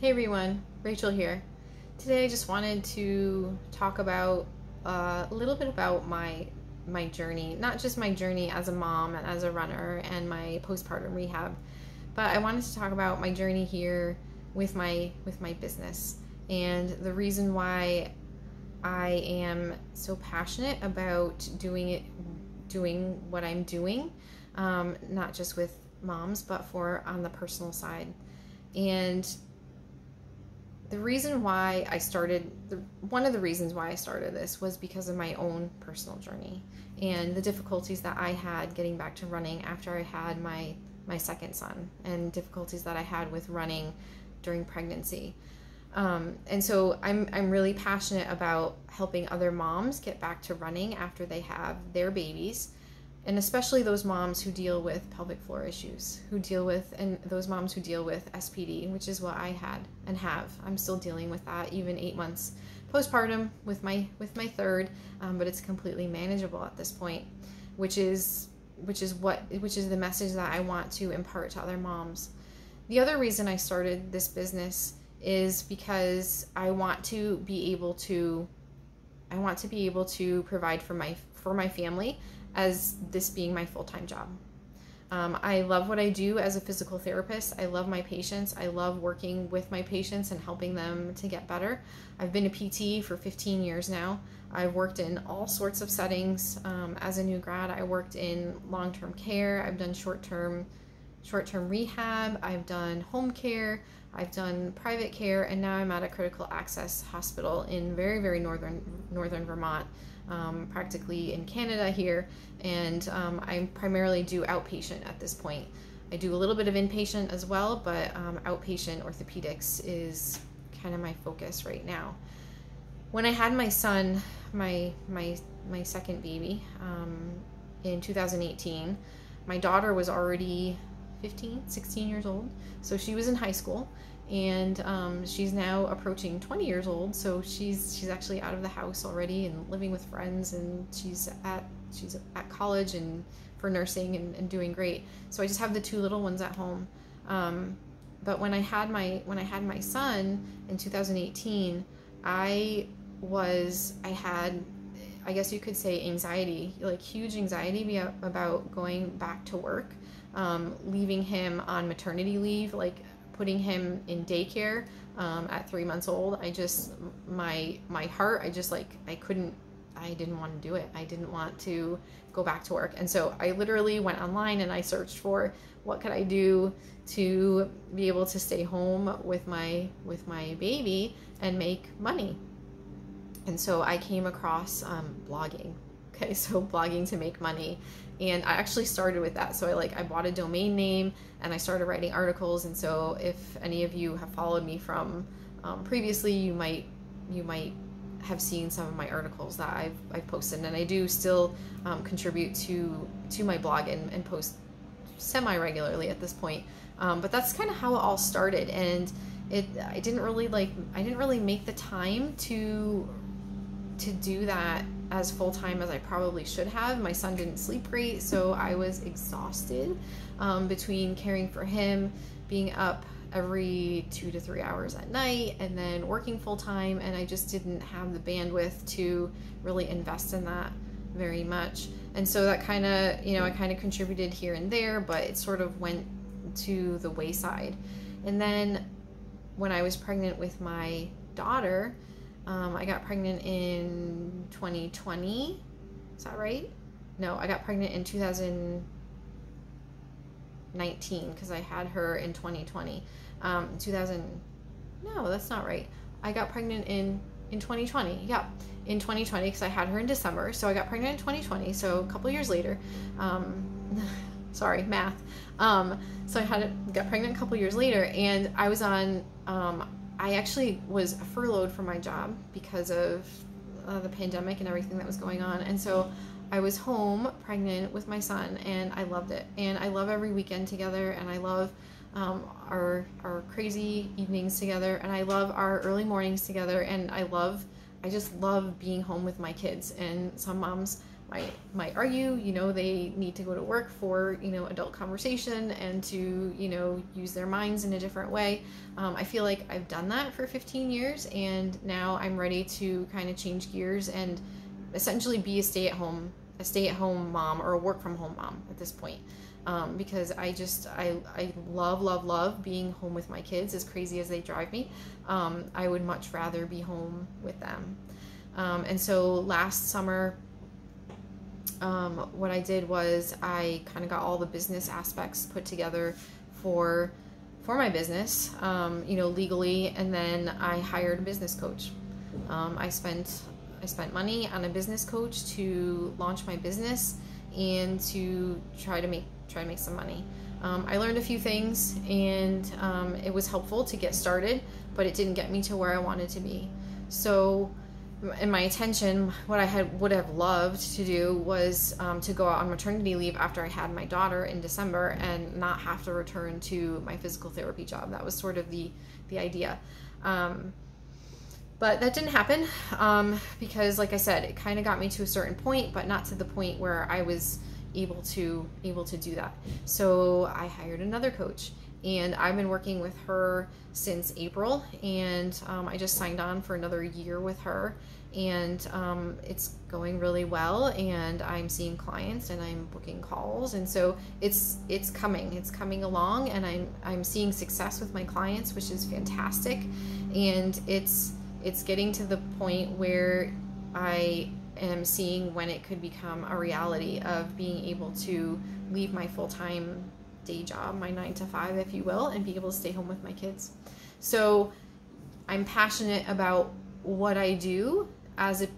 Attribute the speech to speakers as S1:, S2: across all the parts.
S1: Hey everyone, Rachel here. Today I just wanted to talk about a little bit about my journey, not just my journey as a mom and as a runner and my postpartum rehab, but I wanted to talk about my journey here with my business and the reason why I am so passionate about doing what I'm doing, not just with moms, but for on the personal side. And the reason why I started, one of the reasons why I started this was because of my own personal journey and the difficulties that I had getting back to running after I had my second son, and difficulties that I had with running during pregnancy. And so I'm really passionate about helping other moms get back to running after they have their babies, and especially those moms who deal with pelvic floor issues, and those moms who deal with SPD, which is what I had and have. I'm still dealing with that even 8 months postpartum with my third, but it's completely manageable at this point, which is the message that I want to impart to other moms. The other reason I started this business is because I want to be able to provide for my family, as this being my full-time job. I love what I do as a physical therapist. I love my patients. I love working with my patients and helping them to get better. I've been a PT for 15 years now. I've worked in all sorts of settings. As a new grad, I worked in long-term care. I've done short-term rehab. I've done home care. I've done private care, and now I'm at a critical access hospital in very, very northern Vermont, practically in Canada here, and I primarily do outpatient at this point. I do a little bit of inpatient as well, but outpatient orthopedics is kind of my focus right now. When I had my son, my second baby, in 2018, my daughter was already 16 years old, so she was in high school, and she's now approaching 20 years old, so she's actually out of the house already and living with friends, and she's at college and for nursing and doing great. So I just have the two little ones at home. But when I had my son in 2018, I had, I guess you could say, anxiety, like huge anxiety about going back to work. Leaving him on maternity leave, like putting him in daycare at 3 months old. My heart, I didn't want to do it. I didn't want to go back to work. And so I literally went online and I searched for what could I do to be able to stay home with my baby and make money. And so I came across blogging. Okay, so blogging to make money. And I actually started with that. So I bought a domain name and I started writing articles. And so if any of you have followed me from previously, you might have seen some of my articles that I've posted. And I do still contribute to my blog and post semi-regularly at this point. But that's kind of how it all started. And I didn't really make the time to do that as full-time as I probably should have. My son didn't sleep great, so I was exhausted between caring for him, being up every 2 to 3 hours at night, and then working full-time, and I just didn't have the bandwidth to really invest in that very much. And so that kind of, I kind of contributed here and there, but it sort of went to the wayside. And then when I was pregnant with my daughter, I got pregnant in 2020. Is that right? No, I got pregnant in 2019 because I had her in 2020. No, that's not right. I got pregnant in 2020. Yeah, in 2020 because I had her in December. So I got pregnant in 2020. So a couple years later. Sorry, math. So I got pregnant a couple years later, and I was on. I actually was furloughed from my job because of the pandemic and everything that was going on. And so I was home pregnant with my son, and I loved it. And I love every weekend together, and I love our crazy evenings together, and I love our early mornings together, and I just love being home with my kids. And some moms might argue, they need to go to work for, adult conversation and to, use their minds in a different way. I feel like I've done that for 15 years, and now I'm ready to kind of change gears and essentially be a stay-at-home mom or a work-from-home mom at this point. Because I love being home with my kids, as crazy as they drive me. I would much rather be home with them. And so last summer, what I did was I kind of got all the business aspects put together for my business, legally, and then I hired a business coach. I spent money on a business coach to launch my business and to try to make some money. I learned a few things, and it was helpful to get started, but it didn't get me to where I wanted to be. So in my intention, what I would have loved to do was to go out on maternity leave after I had my daughter in December and not have to return to my physical therapy job. That was sort of the idea. But that didn't happen because, like I said, it kind of got me to a certain point, but not to the point where I was able to do that. So I hired another coach, and I've been working with her since April, and I just signed on for another year with her, and it's going really well, and I'm seeing clients and I'm booking calls, and so it's coming along, and I'm seeing success with my clients, which is fantastic. And it's getting to the point where I am seeing when it could become a reality of being able to leave my full-time day job, my 9 to 5, if you will, and be able to stay home with my kids. So I'm passionate about what I do as a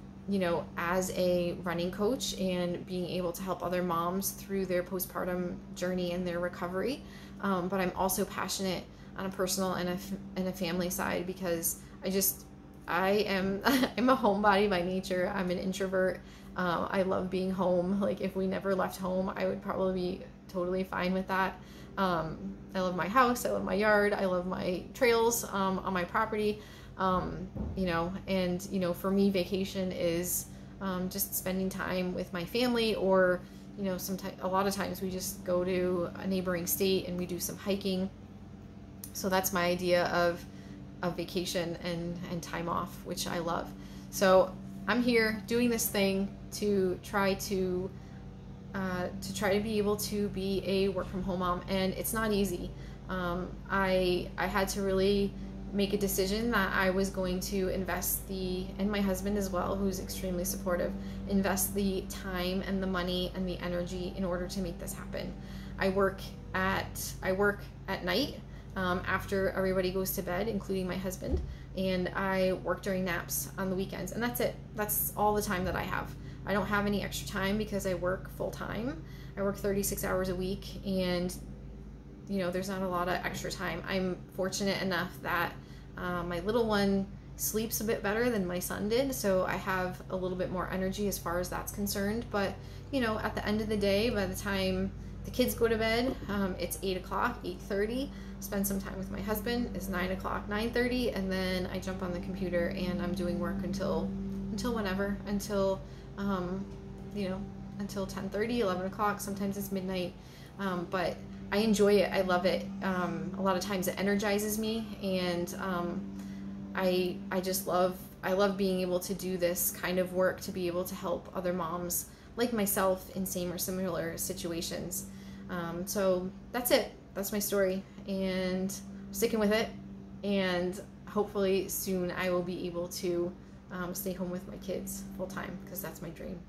S1: running coach, and being able to help other moms through their postpartum journey and their recovery. But I'm also passionate on a personal and a family side, because I'm a homebody by nature. I'm an introvert. I love being home. Like, if we never left home, I would probably be totally fine with that. I love my house. I love my yard. I love my trails on my property. And for me, vacation is just spending time with my family, or a lot of times we just go to a neighboring state and we do some hiking. So that's my idea of vacation and time off, which I love. So I'm here doing this thing to try to be able to be a work from home mom, and it's not easy. I had to really make a decision that I was going to invest and my husband as well, who's extremely supportive, invest the time and the money and the energy in order to make this happen. I work at night after everybody goes to bed, including my husband, and I work during naps on the weekends, and that's it. That's all the time that I have. I don't have any extra time because I work full time. I work 36 hours a week, and there's not a lot of extra time. I'm fortunate enough that my little one sleeps a bit better than my son did, so I have a little bit more energy as far as that's concerned. But at the end of the day, by the time the kids go to bed, it's 8 o'clock, 8:30. Spend some time with my husband. It's 9 o'clock, 9:30, and then I jump on the computer and I'm doing work until whenever, until 10:30, 11 o'clock. Sometimes it's midnight, but I enjoy it. I love it. A lot of times it energizes me, and I love being able to do this kind of work, to be able to help other moms like myself in same or similar situations. So that's it. That's my story, and I'm sticking with it, and hopefully soon I will be able to stay home with my kids full time, because that's my dream.